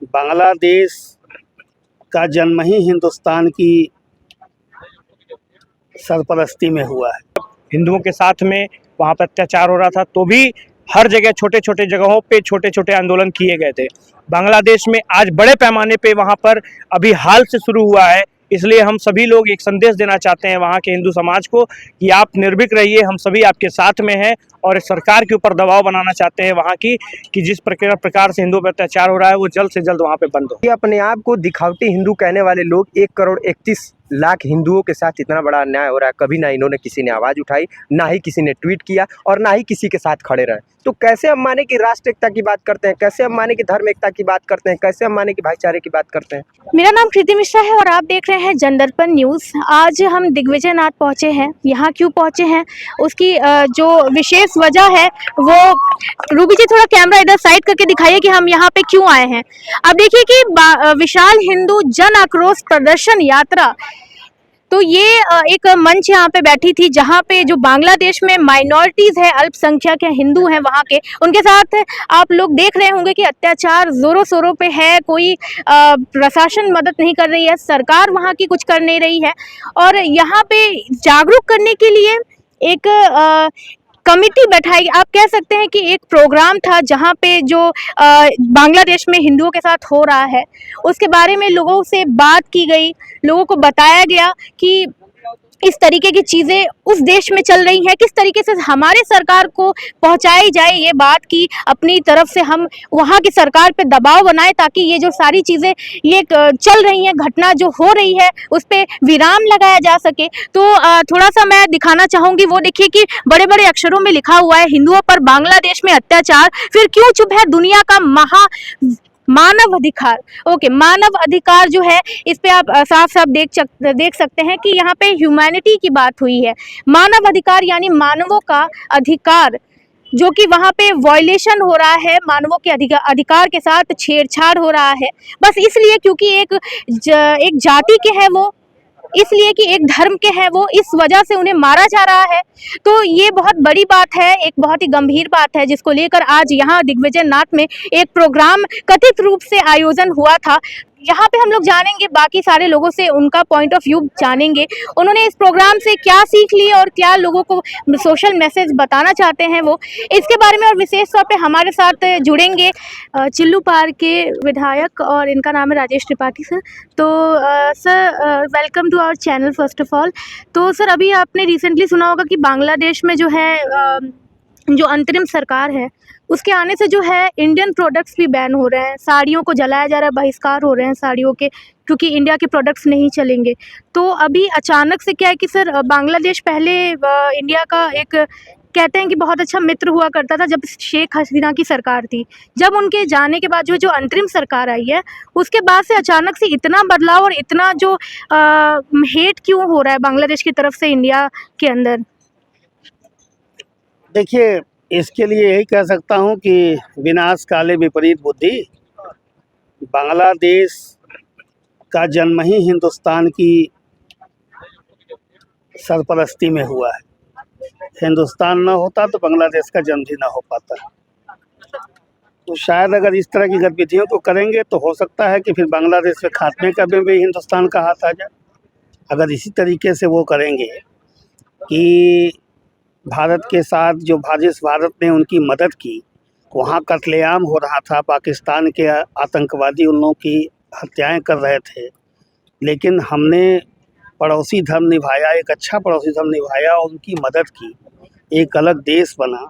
बांग्लादेश का जन्म ही हिंदुस्तान की सरपरस्ती में हुआ है। हिंदुओं के साथ में वहाँ पर अत्याचार हो रहा था, तो भी हर जगह छोटे छोटे जगहों पे छोटे छोटे आंदोलन किए गए थे। बांग्लादेश में आज बड़े पैमाने पे वहाँ पर अभी हाल से शुरू हुआ है, इसलिए हम सभी लोग एक संदेश देना चाहते हैं वहाँ के हिंदू समाज को कि आप निर्भीक रहिए, हम सभी आपके साथ में हैं। और सरकार के ऊपर दबाव बनाना चाहते हैं वहाँ की कि जिस प्रकार से हिंदुओं पर अत्याचार हो रहा है वो जल्द से जल्द वहाँ पे बंद हो। ये अपने आप को दिखावटी हिंदू कहने वाले लोग 1,31,00,000 हिंदुओं के साथ इतना बड़ा अन्याय हो रहा है, कभी ना इन्होंने किसी ने आवाज़ उठाई, ना ही किसी ने ट्वीट किया और ना ही किसी के साथ खड़े रहे। तो कैसे हम माने कि राष्ट्र एकता की बात करते हैं, कैसे हम माने कि धर्म एकता की बात करते हैं, कैसे हम माने कि भाईचारे की बात करते हैं। मेरा नाम कृति मिश्रा है और आप देख रहे हैं जनदर्पण न्यूज़। आज हम दिग्विजय नाथ पहुंचे हैं। यहाँ क्यों पहुंचे हैं उसकी जो विशेष वजह है वो रूबी जी थोड़ा कैमरा इधर साइड करके दिखाइए कि हम यहाँ पे क्यों आए हैं। अब देखिए कि विशाल हिंदू जन आक्रोश प्रदर्शन यात्रा, तो ये एक मंच यहाँ पे बैठी थी जहाँ पे जो बांग्लादेश में माइनॉरिटीज़ है, अल्पसंख्यक है, हिंदू हैं वहाँ के, उनके साथ आप लोग देख रहे होंगे कि अत्याचार ज़ोरों शोरों पे है। कोई प्रशासन मदद नहीं कर रही है, सरकार वहाँ की कुछ कर नहीं रही है। और यहाँ पे जागरूक करने के लिए एक कमिटी बैठाई, आप कह सकते हैं कि एक प्रोग्राम था जहाँ पे जो बांग्लादेश में हिंदुओं के साथ हो रहा है उसके बारे में लोगों से बात की गई, लोगों को बताया गया कि इस तरीके की चीज़ें उस देश में चल रही हैं, किस तरीके से हमारे सरकार को पहुंचाई जाए ये बात की अपनी तरफ से हम वहाँ की सरकार पे दबाव बनाएं ताकि ये जो सारी चीज़ें ये चल रही हैं, घटना जो हो रही है उस पर विराम लगाया जा सके। तो थोड़ा सा मैं दिखाना चाहूँगी, वो देखिए कि बड़े बड़े अक्षरों में लिखा हुआ है, हिंदुओं पर बांग्लादेश में अत्याचार, फिर क्यों चुप है दुनिया का मानव अधिकार। ओके, मानव अधिकार जो है इस पे आप साफ साफ देख सकते हैं कि यहाँ पे ह्यूमैनिटी की बात हुई है। मानव अधिकार यानी मानवों का अधिकार जो कि वहाँ पे वॉयलेशन हो रहा है, मानवों के अधिकार के साथ छेड़छाड़ हो रहा है, बस इसलिए क्योंकि एक जाति के हैं वो, इसलिए कि एक धर्म के हैं वो, इस वजह से उन्हें मारा जा रहा है। तो ये बहुत बड़ी बात है, एक बहुत ही गंभीर बात है जिसको लेकर आज यहाँ दिग्विजय नाथ में एक प्रोग्राम कथित रूप से आयोजन हुआ था। यहाँ पे हम लोग जानेंगे, बाकी सारे लोगों से उनका पॉइंट ऑफ व्यू जानेंगे, उन्होंने इस प्रोग्राम से क्या सीख ली और क्या लोगों को सोशल मैसेज बताना चाहते हैं वो, इसके बारे में। और विशेष तौर पे हमारे साथ जुड़ेंगे चिल्लू पार के विधायक और इनका नाम है राजेश त्रिपाठी सर। तो sir welcome to our channel first of all. तो सर अभी आपने रिसेंटली सुना होगा कि बांग्लादेश में जो है जो अंतरिम सरकार है उसके आने से जो है इंडियन प्रोडक्ट्स भी बैन हो रहे हैं, साड़ियों को जलाया जा रहा है, बहिष्कार हो रहे हैं साड़ियों के, क्योंकि इंडिया के प्रोडक्ट्स नहीं चलेंगे। तो अभी अचानक से क्या है कि सर बांग्लादेश पहले इंडिया का एक कहते हैं कि बहुत अच्छा मित्र हुआ करता था जब शेख हसीना की सरकार थी। जब उनके जाने के बाद जो अंतरिम सरकार आई है उसके बाद से अचानक से इतना बदलाव और इतना जो हेट क्यों हो रहा है बांग्लादेश की तरफ से इंडिया के अंदर? देखिए, इसके लिए यही कह सकता हूँ कि विनाश काले विपरीत बुद्धि। बांग्लादेश का जन्म ही हिंदुस्तान की सरपरस्ती में हुआ है। हिंदुस्तान न होता तो बांग्लादेश का जन्म ही ना हो पाता। तो शायद अगर इस तरह की गतिविधियों को करेंगे तो हो सकता है कि फिर बांग्लादेश के खात्मे का भी हिंदुस्तान का हाथ आ जाए। अगर इसी तरीके से वो करेंगे कि भारत के साथ जो भारत ने उनकी मदद की, वहाँ कत्लेआम हो रहा था, पाकिस्तान के आतंकवादी उन लोगों की हत्याएं कर रहे थे, लेकिन हमने पड़ोसी धर्म निभाया, एक अच्छा पड़ोसी धर्म निभाया, उनकी मदद की, एक अलग देश बना।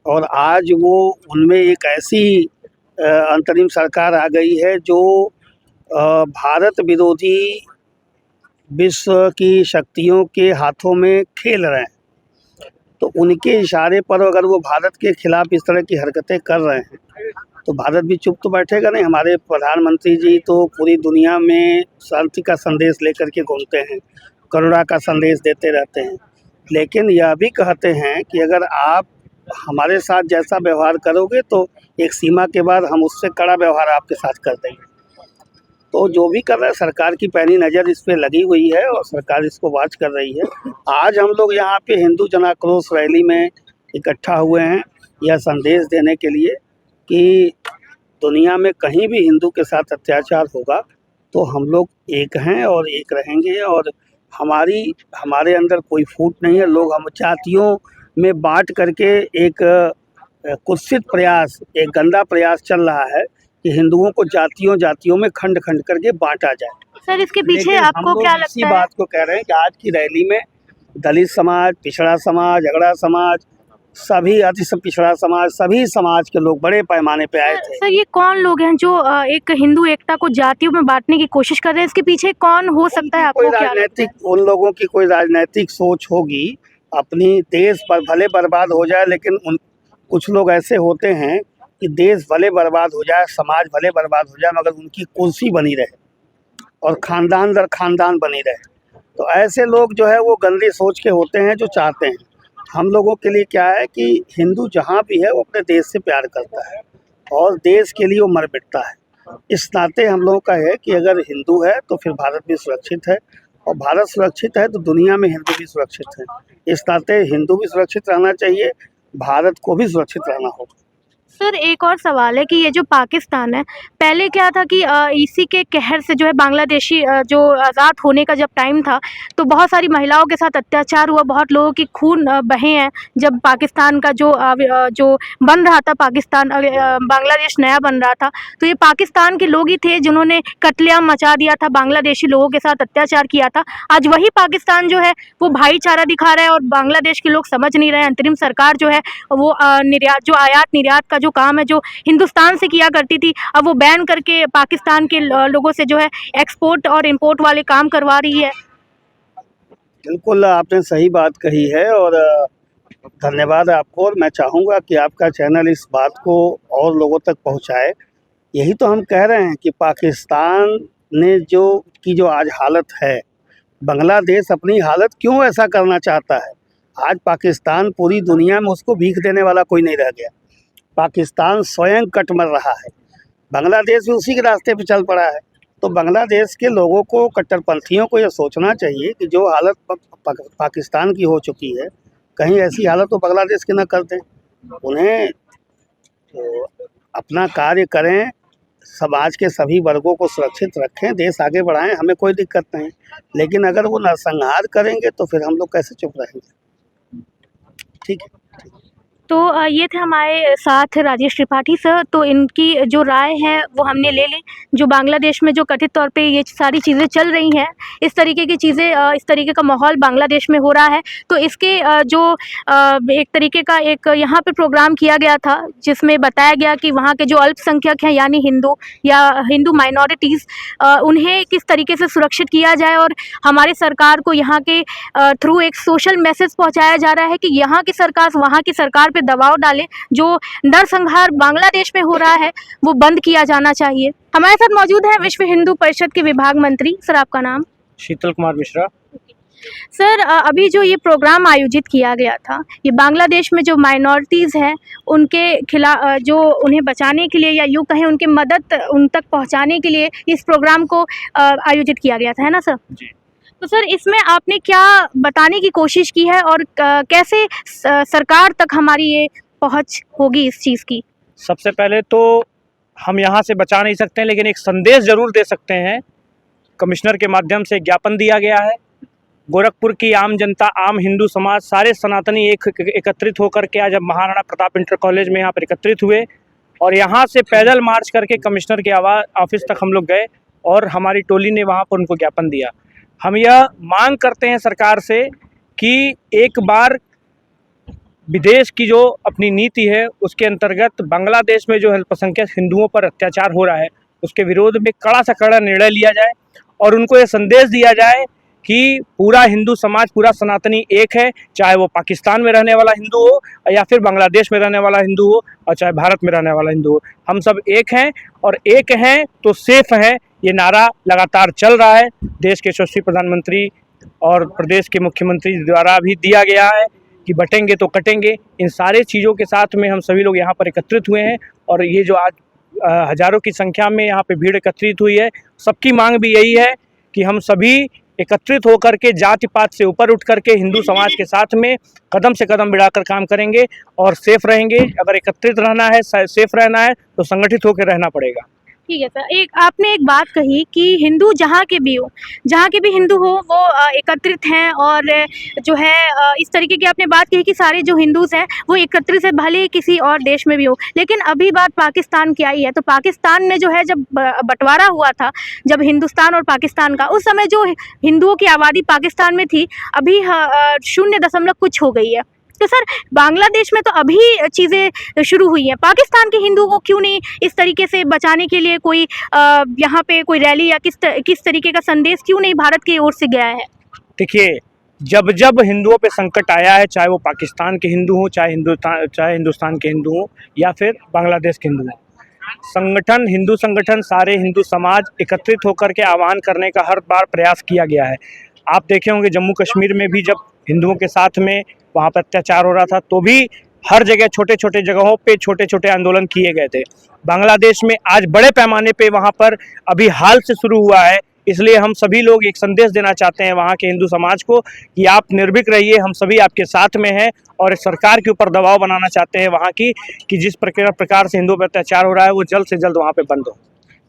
और आज वो उनमें एक ऐसी अंतरिम सरकार आ गई है जो भारत विरोधी विश्व की शक्तियों के हाथों में खेल रहे हैं। तो उनके इशारे पर अगर वो भारत के खिलाफ इस तरह की हरकतें कर रहे हैं तो भारत भी चुप तो बैठेगा नहीं। हमारे प्रधानमंत्री जी तो पूरी दुनिया में शांति का संदेश लेकर के घूमते हैं, करुणा का संदेश देते रहते हैं, लेकिन यह भी कहते हैं कि अगर आप हमारे साथ जैसा व्यवहार करोगे तो एक सीमा के बाद हम उससे कड़ा व्यवहार आपके साथ कर देंगे। तो जो भी कर रहा है, सरकार की पैनी नज़र इस पे लगी हुई है और सरकार इसको वॉच कर रही है। आज हम लोग यहाँ पे हिंदू जनाक्रोश रैली में इकट्ठा हुए हैं यह संदेश देने के लिए कि दुनिया में कहीं भी हिंदू के साथ अत्याचार होगा तो हम लोग एक हैं और एक रहेंगे, और हमारे अंदर कोई फूट नहीं है। लोग हम जातियों में बांट करके एक कुत्सित प्रयास, एक गंदा प्रयास चल रहा है कि हिंदुओं को जातियों में खंड खंड करके बांटा जाए। सर, इसके पीछे लेकिन हम आपको लोग क्या इसी लगता है? बात को कह रहे हैं कि आज की रैली में दलित समाज, पिछड़ा समाज, झगड़ा समाज, सभी अति पिछड़ा समाज, सभी समाज के लोग बड़े पैमाने पे आए थे। सर, ये कौन लोग हैं जो एक हिंदू एकता को जातियों में बांटने की कोशिश कर रहे हैं? इसके पीछे कौन हो सकता है? कोई आपको क्या लगता है? राजनीतिक, उन लोगों की कोई राजनीतिक सोच होगी। अपनी देश पर भले बर्बाद हो जाए, लेकिन कुछ लोग ऐसे होते हैं कि देश भले बर्बाद हो जाए, समाज भले बर्बाद हो जाए, मगर उनकी कुर्सी बनी रहे और खानदान दर खानदान बनी रहे। तो ऐसे लोग जो है वो गंदी सोच के होते हैं, जो चाहते हैं। हम लोगों के लिए क्या है कि हिंदू जहाँ भी है वो अपने देश से प्यार करता है और देश के लिए वो मर मिटता है। इस नाते हम लोगों का है कि अगर हिंदू है तो फिर भारत भी सुरक्षित है, और भारत सुरक्षित है तो दुनिया में हिंदू भी सुरक्षित है। इस नाते हिंदू भी सुरक्षित रहना चाहिए, भारत को भी सुरक्षित रहना होगा। सर, एक और सवाल है कि ये जो पाकिस्तान है, पहले क्या था कि इसी के कहर से जो है बांग्लादेशी जो आज़ाद होने का जब टाइम था, तो बहुत सारी महिलाओं के साथ अत्याचार हुआ, बहुत लोगों की खून बहे हैं। जब पाकिस्तान का जो बन रहा था, बांग्लादेश नया बन रहा था, तो ये पाकिस्तान के लोग ही थे जिन्होंने कत्लेआम मचा दिया था, बांग्लादेशी लोगों के साथ अत्याचार किया था। आज वही पाकिस्तान जो है वो भाईचारा दिखा रहा है, और बांग्लादेश के लोग समझ नहीं रहे हैं। अंतरिम सरकार जो है वो जो आयात निर्यात का जो काम है, जो हिंदुस्तान से किया करती थी, अब वो बैन करके पाकिस्तान के लोगों से जो है एक्सपोर्ट और इंपोर्ट वाले काम करवा रही है। बिल्कुल आपने सही बात कही है, और धन्यवाद आपको। और मैं चाहूँगा कि आपका चैनल इस बात को और लोगों तक पहुँचाए। यही तो हम कह रहे हैं कि पाकिस्तान ने जो आज हालत है, बांग्लादेश अपनी हालत क्यों ऐसा करना चाहता है। आज पाकिस्तान पूरी दुनिया में उसको भीख देने वाला कोई नहीं रह गया। पाकिस्तान स्वयं कट मर रहा है, बांग्लादेश भी उसी के रास्ते पे चल पड़ा है। तो बांग्लादेश के लोगों को, कट्टरपंथियों को, ये सोचना चाहिए कि जो हालत पाकिस्तान की हो चुकी है, कहीं ऐसी हालत तो बांग्लादेश की न कर दें। उन्हें तो अपना कार्य करें, समाज के सभी वर्गों को सुरक्षित रखें, देश आगे बढ़ाएं, हमें कोई दिक्कत नहीं। लेकिन अगर वो नरसंहार करेंगे तो फिर हम लोग कैसे चुप रहेंगे। ठीक है। तो ये थे हमारे साथ राजेश त्रिपाठी सर। तो इनकी जो राय है वो हमने ले ली। जो बांग्लादेश में जो कथित तौर पे ये सारी चीज़ें चल रही हैं, इस तरीके की चीज़ें, इस तरीके का माहौल बांग्लादेश में हो रहा है, तो इसके जो एक तरीके का एक यहाँ पे प्रोग्राम किया गया था, जिसमें बताया गया कि वहाँ के जो अल्पसंख्यक हैं, यानी हिंदू या हिंदू माइनॉरिटीज़, उन्हें किस तरीके से सुरक्षित किया जाए। और हमारी सरकार को यहाँ के थ्रू एक सोशल मैसेज पहुँचाया जा रहा है कि यहाँ की सरकार वहाँ की सरकार पे दबाव डाले, जो नरसंहार बांग्लादेश में हो रहा है वो बंद किया जाना चाहिए। हमारे साथ मौजूद है विश्व हिंदू परिषद के विभाग मंत्री। सर, आपका नाम? शीतल कुमार मिश्रा। सर, अभी जो ये प्रोग्राम आयोजित किया गया था, ये बांग्लादेश में जो माइनॉरिटीज़ हैं उनके खिलाफ, जो उन्हें बचाने के लिए, या यूँ कहें उनके मदद उन तक पहुँचाने के लिए इस प्रोग्राम को आयोजित किया गया था, है ना सर? जी। तो सर, इसमें आपने क्या बताने की कोशिश की है, और कैसे सरकार तक हमारी ये पहुंच होगी इस चीज़ की? सबसे पहले तो हम यहाँ से बचा नहीं सकते हैं, लेकिन एक संदेश ज़रूर दे सकते हैं। कमिश्नर के माध्यम से ज्ञापन दिया गया है। गोरखपुर की आम जनता, आम हिंदू समाज, सारे सनातनी एकत्रित होकर के आज महाराणा प्रताप इंटर कॉलेज में यहाँ पर एकत्रित हुए, और यहाँ से पैदल मार्च करके कमिश्नर के ऑफिस तक हम लोग गए, और हमारी टोली ने वहाँ पर उनको ज्ञापन दिया। हम यह मांग करते हैं सरकार से कि एक बार विदेश की जो अपनी नीति है उसके अंतर्गत बांग्लादेश में जो अल्पसंख्यक हिंदुओं पर अत्याचार हो रहा है उसके विरोध में कड़ा से कड़ा निर्णय लिया जाए, और उनको ये संदेश दिया जाए कि पूरा हिंदू समाज, पूरा सनातनी एक है, चाहे वो पाकिस्तान में रहने वाला हिंदू हो या फिर बांग्लादेश में रहने वाला हिंदू हो, और चाहे भारत में रहने वाला हिंदू हो। हम सब एक हैं, और एक हैं तो सेफ हैं। ये नारा लगातार चल रहा है। देश के यशस्वी प्रधानमंत्री और प्रदेश के मुख्यमंत्री द्वारा भी दिया गया है कि बटेंगे तो कटेंगे। इन सारे चीज़ों के साथ में हम सभी लोग यहाँ पर एकत्रित हुए हैं, और ये जो आज हज़ारों की संख्या में यहाँ पे भीड़ एकत्रित हुई है, सबकी मांग भी यही है कि हम सभी एकत्रित होकर के जाति पात से ऊपर उठ करके हिंदू समाज के साथ में कदम से कदम मिलाकर काम करेंगे और सेफ रहेंगे। अगर एकत्रित रहना है, सेफ रहना है तो संगठित होकर रहना पड़ेगा। ठीक है सर, आपने एक बात कही कि हिंदू जहाँ के भी हिंदू हो वो एकत्रित हैं, और जो है इस तरीके की आपने बात कही कि सारे जो हिंदूज हैं वो एकत्रित है, भले ही किसी और देश में भी हो। लेकिन अभी बात पाकिस्तान की आई है, तो पाकिस्तान में जो है जब बंटवारा हुआ था, जब हिंदुस्तान और पाकिस्तान का, उस समय जो हिंदुओं की आबादी पाकिस्तान में थी अभी 0 कुछ हो गई है। तो सर बांग्लादेश में तो अभी चीज़ें शुरू हुई हैं, पाकिस्तान के हिंदुओं को क्यों नहीं इस तरीके से बचाने के लिए कोई यहाँ पे कोई रैली या किस तरीके का संदेश क्यों नहीं भारत की ओर से गया है? देखिए, जब जब हिंदुओं पे संकट आया है, चाहे वो पाकिस्तान के हिंदू हों, चाहे हिंदुस्तान के हिंदू हों या फिर बांग्लादेश के हिंदू हों, हिंदू संगठन, सारे हिंदू समाज एकत्रित होकर के आह्वान करने का हर बार प्रयास किया गया है। आप देखे होंगे जम्मू कश्मीर में भी जब हिंदुओं के साथ में वहाँ पर अत्याचार हो रहा था तो भी हर जगह छोटे छोटे जगहों पे छोटे छोटे आंदोलन किए गए थे। बांग्लादेश में आज बड़े पैमाने पे वहाँ पर अभी हाल से शुरू हुआ है, इसलिए हम सभी लोग एक संदेश देना चाहते हैं वहाँ के हिंदू समाज को कि आप निर्भीक रहिए, हम सभी आपके साथ में हैं, और सरकार के ऊपर दबाव बनाना चाहते हैं वहाँ की कि जिस प्रकार से हिंदुओं पर अत्याचार हो रहा है वो जल्द से जल्द वहाँ पे बंद हो।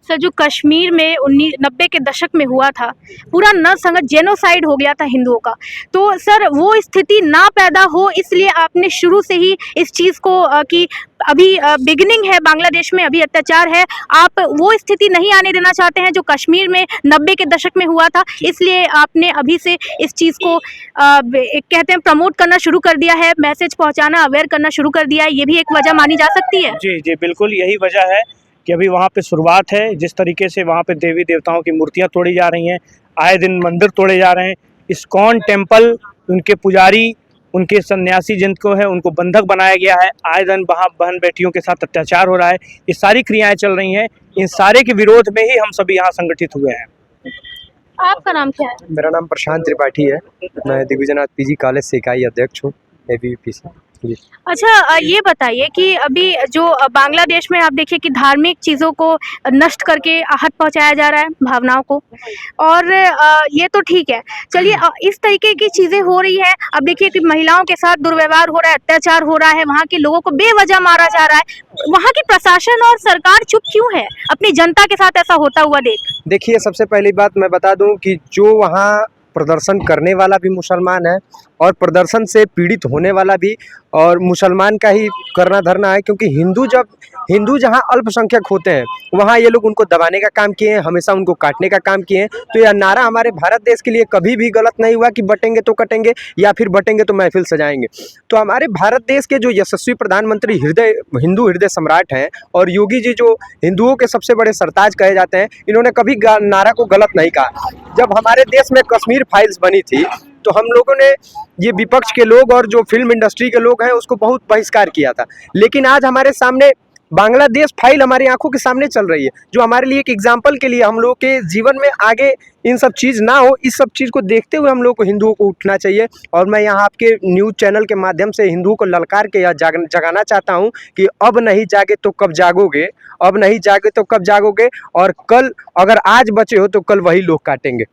सर जो कश्मीर में 90 के दशक में हुआ था, पूरा नरसंहार जेनोसाइड हो गया था हिंदुओं का, तो सर वो स्थिति ना पैदा हो इसलिए आपने शुरू से ही इस चीज़ को कि अभी बिगिनिंग है बांग्लादेश में, अभी अत्याचार है, आप वो स्थिति नहीं आने देना चाहते हैं जो कश्मीर में 90 के दशक में हुआ था, इसलिए आपने अभी से इस चीज़ को कहते हैं प्रमोट करना शुरू कर दिया है, मैसेज पहुंचाना, अवेयर करना शुरू कर दिया है, ये भी एक वजह मानी जा सकती है? जी जी बिल्कुल, यही वजह है कि अभी वहाँ पे शुरुआत है। जिस तरीके से वहाँ पे देवी देवताओं की मूर्तियाँ तोड़ी जा रही हैं, आए दिन मंदिर तोड़े जा रहे हैं, इस्कॉन टेम्पल, उनके पुजारी, उनके सन्यासी जिनको है उनको बंधक बनाया गया है, आए दिन वहाँ बहन बेटियों के साथ अत्याचार हो रहा है, ये सारी क्रियाएं चल रही हैं, इन सारे के विरोध में ही हम सभी यहाँ संगठित हुए हैं। आपका नाम क्या है? मेरा नाम प्रशांत त्रिपाठी है, मैं दिग्विजयनाथ पीजी कॉलेज से इकाई अध्यक्ष हूँ ABVP से। अच्छा, ये बताइए कि अभी जो बांग्लादेश में आप देखिए कि धार्मिक चीज़ों को नष्ट करके आहत पहुंचाया जा रहा है, भावनाओं को, और ये तो ठीक है, चलिए इस तरीके की चीज़ें हो रही है। अब देखिए कि महिलाओं के साथ दुर्व्यवहार हो रहा है, अत्याचार हो रहा है, वहाँ के लोगों को बेवजह मारा जा रहा है, वहाँ की प्रशासन और सरकार चुप क्यों है अपनी जनता के साथ ऐसा होता हुआ देखिए, सबसे पहली बात मैं बता दूं कि जो वहाँ प्रदर्शन करने वाला भी मुसलमान है और प्रदर्शन से पीड़ित होने वाला भी और मुसलमान का ही करना धरना है, क्योंकि हिंदू जहाँ अल्पसंख्यक होते हैं वहाँ ये लोग उनको दबाने का काम किए हैं, हमेशा उनको काटने का काम किए हैं। तो यह नारा हमारे भारत देश के लिए कभी भी गलत नहीं हुआ कि बटेंगे तो कटेंगे या फिर बटेंगे तो महफिल सजाएंगे। तो हमारे भारत देश के जो यशस्वी प्रधानमंत्री हिंदू हृदय सम्राट हैं और योगी जी जो हिंदुओं के सबसे बड़े सरताज कहे जाते हैं, इन्होंने कभी नारा को गलत नहीं कहा। जब हमारे देश में कश्मीर फाइल्स बनी थी तो हम लोगों ने, ये विपक्ष के लोग और जो फिल्म इंडस्ट्री के लोग हैं, उसको बहुत बहिष्कार किया था। लेकिन आज हमारे सामने बांग्लादेश फाइल हमारी आंखों के सामने चल रही है, जो हमारे लिए एक एग्जाम्पल के लिए हम लोग के जीवन में आगे इन सब चीज़ ना हो, इस सब चीज़ को देखते हुए हम लोग को हिंदुओं को उठना चाहिए। और मैं यहाँ आपके न्यूज़ चैनल के माध्यम से हिंदुओं को ललकार के या जगाना चाहता हूँ कि अब नहीं जागे तो कब जागोगे, अब नहीं जागे तो कब जागोगे, और कल अगर आज बचे हो तो कल वही लोग काटेंगे।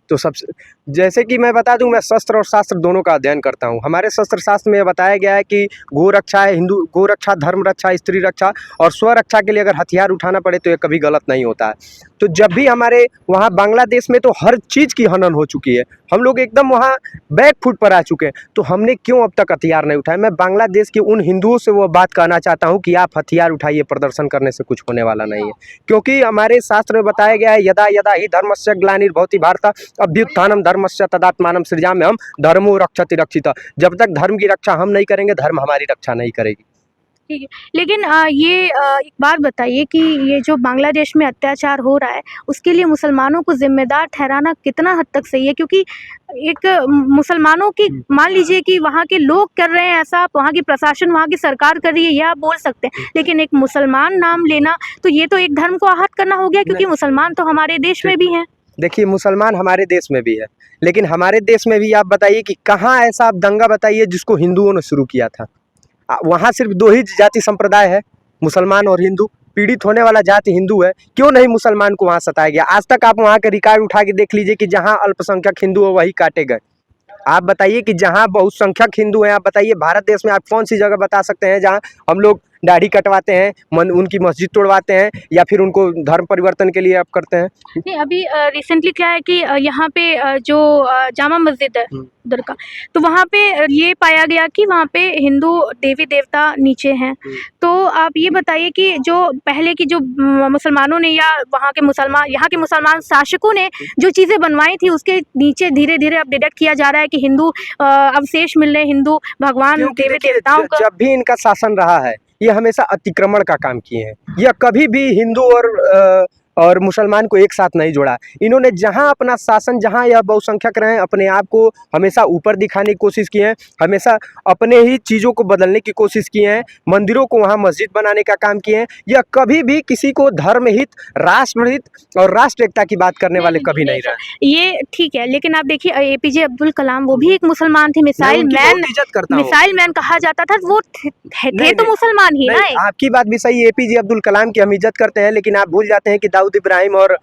तो सबसे जैसे कि मैं बता दूं, मैं शस्त्र और शास्त्र दोनों का अध्ययन करता हूं। हमारे शस्त्र शास्त्र में बताया गया है कि गो रक्षा है, हिंदू गो रक्षा, धर्म रक्षा, स्त्री रक्षा और स्वरक्षा के लिए अगर हथियार उठाना पड़े तो ये कभी गलत नहीं होता है। तो जब भी हमारे वहाँ बांग्लादेश में तो हर चीज़ की हनन हो चुकी है, हम लोग एकदम वहाँ बैक फुट पर आ चुके हैं, तो हमने क्यों अब तक हथियार नहीं उठाए? मैं बांग्लादेश के उन हिंदुओं से वो बात कहना चाहता हूँ कि आप हथियार उठाइए, प्रदर्शन करने से कुछ होने वाला नहीं है। क्योंकि हमारे शास्त्र में बताया गया है, यदा यदा ही धर्मस्य ग्लानिर्भवति भारत अभ्युत्थानम धर्मस्य तदात्मानं सृजाम्यहम् धर्मो रक्षति रक्षिता। जब तक धर्म की रक्षा हम नहीं करेंगे, धर्म हमारी रक्षा नहीं करेगी। ठीक है, लेकिन ये एक बात बताइए कि ये जो बांग्लादेश में अत्याचार हो रहा है उसके लिए मुसलमानों को जिम्मेदार ठहराना कितना हद तक सही है? क्योंकि एक मुसलमानों की, मान लीजिए कि वहाँ के लोग कर रहे हैं ऐसा, वहाँ की प्रशासन, वहाँ की सरकार कर रही है, यह आप बोल सकते हैं, लेकिन एक मुसलमान नाम लेना तो ये तो एक धर्म को आहत करना हो गया, क्योंकि मुसलमान तो हमारे देश में भी हैं। देखिए, मुसलमान हमारे देश में भी है, लेकिन हमारे देश में भी आप बताइए कि कहाँ ऐसा आप दंगा बताइए जिसको हिंदुओं ने शुरू किया था। वहाँ सिर्फ दो ही जाति संप्रदाय है, मुसलमान और हिंदू। पीड़ित होने वाला जाति हिंदू है, क्यों नहीं मुसलमान को वहाँ सताया गया? आज तक आप वहाँ के रिकॉर्ड उठा के देख लीजिए कि जहाँ अल्पसंख्यक हिंदू है वही काटे गए। आप बताइए कि जहाँ बहुसंख्यक हिंदू हैं, आप बताइए भारत देश में आप कौन सी जगह बता सकते हैं जहाँ हम लोग दाढ़ी कटवाते हैं, उनकी मस्जिद तोड़वाते हैं या फिर उनको धर्म परिवर्तन के लिए आप करते हैं? नहीं, अभी रिसेंटली क्या है कि यहाँ पे जो जामा मस्जिद है उधर का, तो वहाँ पे ये पाया गया कि वहाँ पे हिंदू देवी देवता नीचे हैं। तो आप ये बताइए कि जो पहले की जो मुसलमानों ने या वहाँ के मुसलमान शासकों ने जो चीज़ें बनवाई थी उसके नीचे धीरे धीरे अब डिडक्ट किया जा रहा है कि हिंदू अवशेष मिल रहे हैं, हिंदू भगवान क्योंकि देवी देखिए, देवताओं का। जब भी इनका शासन रहा है ये हमेशा अतिक्रमण का काम किए हैं, यह कभी भी हिंदू और मुसलमान को एक साथ नहीं जोड़ा। इन्होंने जहां अपना शासन, जहां यह बहुसंख्यक रहे, अपने आप को हमेशा ऊपर दिखाने की कोशिश की है, हमेशा अपने ही चीज़ों को बदलने की कोशिश की है, मंदिरों को वहां मस्जिद बनाने का काम किए हैं। यह कभी भी किसी को धर्महित, राष्ट्रहित और राष्ट्र एकता की बात करने वाले कभी नहीं रहे। ये ठीक है, लेकिन आप देखिए APJ अब्दुल कलाम, वो भी एक मुसलमान थे, मैं मिसाइल उनकी मैन, बहुत इज्जत करता हूं। मिसाइल मैन कहा जाता था, वो थे नहीं, तो मुसलमान ही ना। नहीं, आपकी बात भी सही, APJ अब्दुल कलाम की हम इज्जत करते हैं, लेकिन आप भूल जाते हैं कि दाऊद इब्राहिम और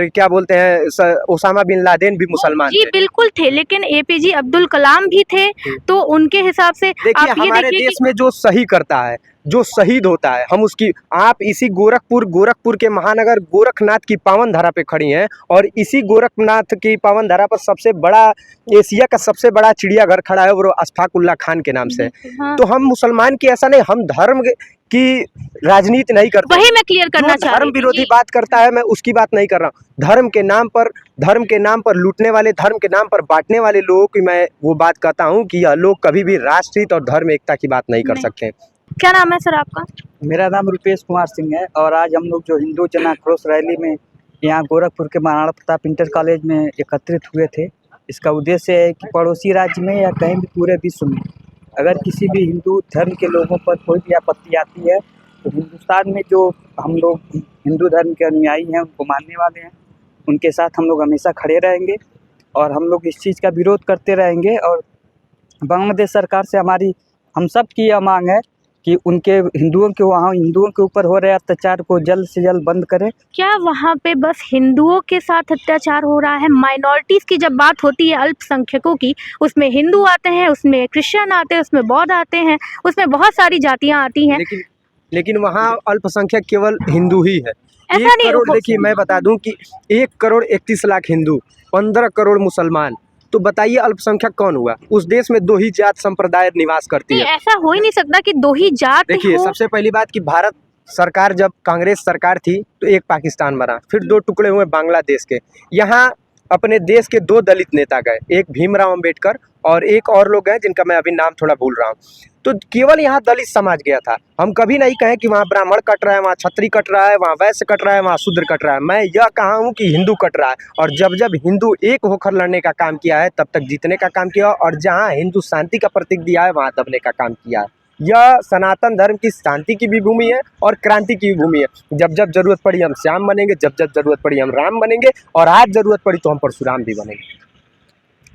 क्या बोलते हैं ओसामा बिन लादेन भी मुसलमान जी थे। बिल्कुल थे, लेकिन APJ अब्दुल कलाम भी थे, तो उनके हिसाब से देखिए, आप ये हमारे देखिए देश में जो सही करता है, जो शहीद होता है, हम उसकी, आप इसी गोरखपुर के महानगर गोरखनाथ की पावन धरा पे खड़ी हैं और इसी गोरखनाथ की पावन धरा पर सबसे बड़ा, एशिया का सबसे बड़ा चिड़ियाघर खड़ा है, वो अशफाक उल्लाह खान के नाम से। हाँ। तो हम मुसलमान की ऐसा नहीं, हम धर्म की राजनीति नहीं करते। वही मैं क्लियर करना जो चाह रही धर्म थी विरोधी जी। बात करता है, मैं उसकी बात नहीं कर रहा हूँ। धर्म के नाम पर लूटने वाले, धर्म के नाम पर बांटने वाले लोगों की मैं वो बात कहता हूँ कि यह लोग कभी भी राष्ट्रहित और धर्म एकता की बात नहीं कर सकते। क्या नाम है सर आपका? मेरा नाम रुपेश कुमार सिंह है और आज हम लोग जो हिंदू जन आक्रोश रैली में यहाँ गोरखपुर के महाराणा प्रताप इंटर कॉलेज में एकत्रित हुए थे। इसका उद्देश्य है कि पड़ोसी राज्य में या कहीं भी पूरे विश्व में अगर किसी भी हिंदू धर्म के लोगों पर कोई भी आपत्ति आती है तो हिंदुस्तान में जो हम लोग हिंदू धर्म के अनुयायी हैं, उनको मानने वाले हैं, उनके साथ हम लोग हमेशा खड़े रहेंगे और हम लोग इस चीज़ का विरोध करते रहेंगे। और बांग्लादेश सरकार से हम सब की यह मांग है कि उनके हिंदुओं के ऊपर हो रहे अत्याचार को जल्द से जल्द बंद करें। क्या वहाँ पे बस हिंदुओं के साथ अत्याचार हो रहा है? माइनॉरिटीज़ की जब बात होती है, अल्पसंख्यकों की, उसमें हिंदू आते हैं, उसमें क्रिश्चियन आते हैं, उसमें बौद्ध आते हैं, उसमें बहुत सारी जातियाँ आती हैं। लेकिन वहाँ अल्पसंख्यक केवल हिंदू ही है। ऐसा 1 नहीं करोड़, हो देखिए मैं बता दूं कि 1,31,00,000 हिंदू, 15 करोड़ मुसलमान, तो बताइए अल्पसंख्यक कौन हुआ? उस देश में 2 ही जात संप्रदाय निवास करती नहीं, है। ऐसा हो ही नहीं सकता कि 2 ही जात देखिए, हो। सबसे पहली बात कि भारत सरकार, जब कांग्रेस सरकार थी तो एक पाकिस्तान बना, फिर 2 टुकड़े हुए बांग्लादेश के। यहाँ अपने देश के 2 दलित नेता गए, एक भीमराव अंबेडकर और एक और लोग हैं जिनका मैं अभी नाम थोड़ा भूल रहा हूँ। तो केवल यहाँ दलित समाज गया था। हम कभी नहीं कहें कि वहाँ ब्राह्मण कट रहा है, वहाँ क्षत्रिय कट रहा है, वहाँ वैश्य कट रहा है, वहाँ शूद्र कट रहा है। मैं यह कहा हूँ कि हिंदू कट रहा है, और जब जब हिंदू एक होकर लड़ने का काम किया है तब तक जीतने का काम किया, और जहाँ हिंदू शांति का प्रतीक दिया है वहाँ दबने का काम किया है। यह सनातन धर्म की शांति की भी भूमि है और क्रांति की भी भूमि है। जब जब जरूरत पड़ी हम श्याम बनेंगे, जब जब जरूरत पड़ी हम राम बनेंगे, और आज जरूरत पड़ी तो हम परशुराम भी बनेंगे।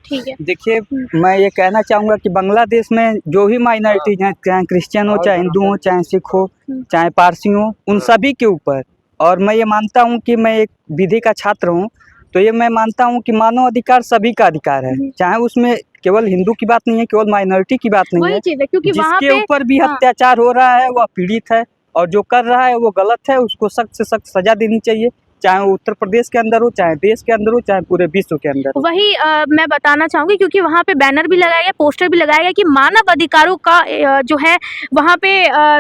ठीक है। देखिए, मैं ये कहना चाहूँगा कि बांग्लादेश में जो भी माइनॉरिटीज हैं, चाहे क्रिश्चियन हो, चाहे हिंदू हो, चाहे सिख हो, चाहे पारसी हो, उन सभी के ऊपर, और मैं ये मानता हूँ कि मैं एक विधि का छात्र हूँ, तो ये मैं मानता हूँ कि मानव अधिकार सभी का अधिकार है, चाहे उसमें केवल हिंदू की बात नहीं है, केवल माइनॉरिटी की बात नहीं वही है। चीज़ है, क्योंकि वहाँ जिसके पे ऊपर भी हाँ। अत्याचार हो रहा है वह पीड़ित है, और जो कर रहा है वो गलत है, उसको सख्त से सख्त सजा देनी चाहिए, चाहे वो उत्तर प्रदेश के अंदर हो, चाहे देश के अंदर हो, चाहे पूरे विश्व के अंदर हो। वही मैं बताना चाहूँगी, क्योंकि वहाँ पे बैनर भी लगाया गया, पोस्टर भी लगाया गया कि मानव अधिकारों का जो है वहाँ पे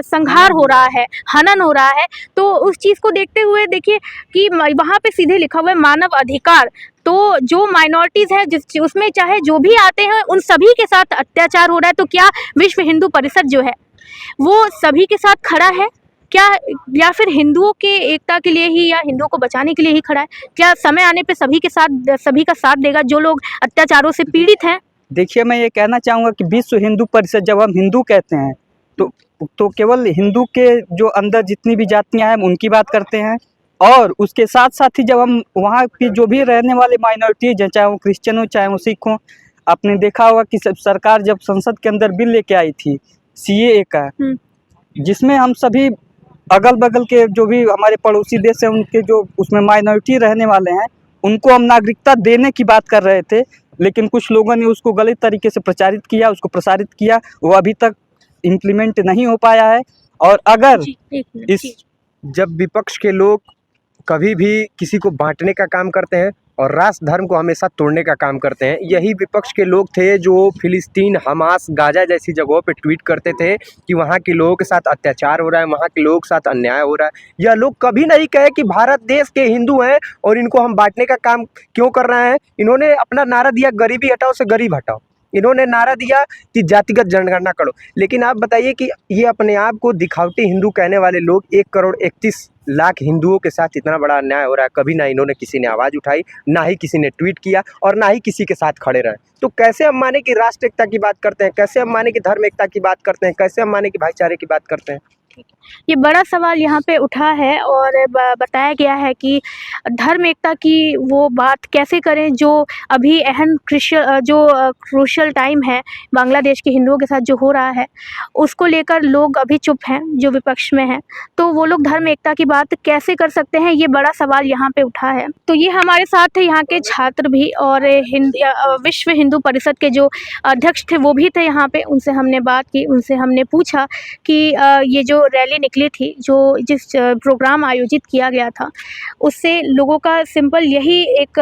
संहार हो रहा है, हनन हो रहा है। तो उस चीज़ को देखते हुए देखिए कि वहाँ पे सीधे लिखा हुआ है मानव अधिकार। तो जो माइनॉरिटीज़ है, जिस उसमें चाहे जो भी आते हैं, उन सभी के साथ अत्याचार हो रहा है। तो क्या विश्व हिंदू परिषद जो है वो सभी के साथ खड़ा है क्या, या फिर हिंदुओं के एकता के लिए ही, या हिंदुओं को बचाने के लिए ही खड़ा है? क्या समय आने पे सभी के साथ, सभी का साथ देगा जो लोग अत्याचारों से पीड़ित हैं? देखिए, मैं ये कहना चाहूँगा कि विश्व हिंदू परिषद, जब हम हिंदू कहते हैं तो केवल हिंदू के जो अंदर जितनी भी जातियाँ हैं उनकी बात करते हैं, और उसके साथ साथ ही जब हम वहाँ के जो भी रहने वाले माइनॉरिटीज हैं, चाहे वो क्रिश्चियन हो, चाहे वो सिख हो, आपने देखा होगा कि सरकार जब संसद के अंदर बिल लेके आई थी CAA का, जिसमें हम सभी अगल बगल के जो भी हमारे पड़ोसी देश हैं उनके जो उसमें माइनॉरिटी रहने वाले हैं उनको हम नागरिकता देने की बात कर रहे थे, लेकिन कुछ लोगों ने उसको गलत तरीके से प्रचारित किया, उसको प्रसारित किया, वो अभी तक इम्प्लीमेंट नहीं हो पाया है। और अगर इस जब विपक्ष के लोग कभी भी किसी को बांटने का काम करते हैं और राष्ट्र धर्म को हमेशा तोड़ने का काम करते हैं, यही विपक्ष के लोग थे जो फिलिस्तीन, हमास, गाजा जैसी जगहों पे ट्वीट करते थे कि वहाँ के लोगों के साथ अत्याचार हो रहा है, वहाँ के लोगों के साथ अन्याय हो रहा है। यह लोग कभी नहीं कहे कि भारत देश के हिंदू हैं और इनको हम बांटने का काम क्यों कर रहे हैं। इन्होंने अपना नारा दिया गरीबी हटाओ से गरीब हटाओ, इन्होंने नारा दिया कि जातिगत जनगणना करो। लेकिन आप बताइए कि ये अपने आप को दिखावटी हिंदू कहने वाले लोग 1,31,00,000 हिंदुओं के साथ इतना बड़ा अन्याय हो रहा है, कभी ना इन्होंने किसी ने आवाज़ उठाई, ना ही किसी ने ट्वीट किया और ना ही किसी के साथ खड़े रहे। तो कैसे हम माने कि राष्ट्र एकता की बात करते हैं, कैसे हम माने कि धर्म एकता की बात करते हैं, कैसे हम माने कि भाईचारे की बात करते हैं। ये बड़ा सवाल यहाँ पे उठा है और बताया गया है कि धर्म एकता की वो बात कैसे करें जो अभी अहम क्रूशियल टाइम है बांग्लादेश के हिंदुओं के साथ जो हो रहा है, उसको लेकर लोग अभी चुप हैं जो विपक्ष में हैं। तो वो लोग धर्म एकता की बात कैसे कर सकते हैं, ये बड़ा सवाल यहाँ पे उठा है। तो ये हमारे साथ थे यहाँ के छात्र भी और विश्व हिंदू परिषद के जो अध्यक्ष थे वो भी थे यहाँ पे। उनसे हमने बात की, उनसे हमने पूछा कि ये जो रैली निकली थी, जो जिस प्रोग्राम आयोजित किया गया था, उससे लोगों का सिंपल यही एक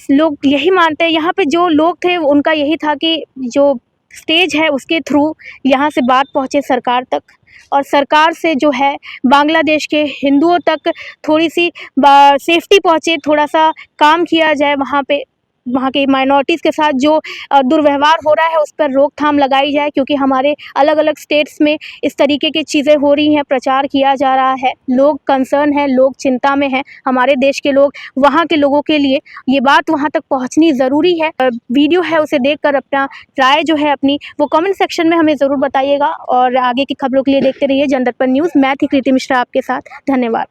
लोग यही मानते हैं, यहाँ पे जो लोग थे उनका यही था कि जो स्टेज है उसके थ्रू यहाँ से बात पहुँचे सरकार तक और सरकार से जो है बांग्लादेश के हिंदुओं तक थोड़ी सी सेफ्टी पहुँचे, थोड़ा सा काम किया जाए, वहाँ के माइनॉरिटीज़ के साथ जो दुर्व्यवहार हो रहा है उस पर रोकथाम लगाई जाए, क्योंकि हमारे अलग अलग स्टेट्स में इस तरीके की चीज़ें हो रही हैं, प्रचार किया जा रहा है, लोग कंसर्न हैं, लोग चिंता में हैं, हमारे देश के लोग। वहाँ के लोगों के लिए ये बात वहाँ तक पहुँचनी ज़रूरी है। वीडियो है उसे देखकर अपना राय जो है अपनी वो कमेंट सेक्शन में हमें ज़रूर बताइएगा और आगे की खबरों के लिए देखते रहिए जनदर्पण न्यूज़। मैं थी कृति मिश्रा आपके साथ। धन्यवाद।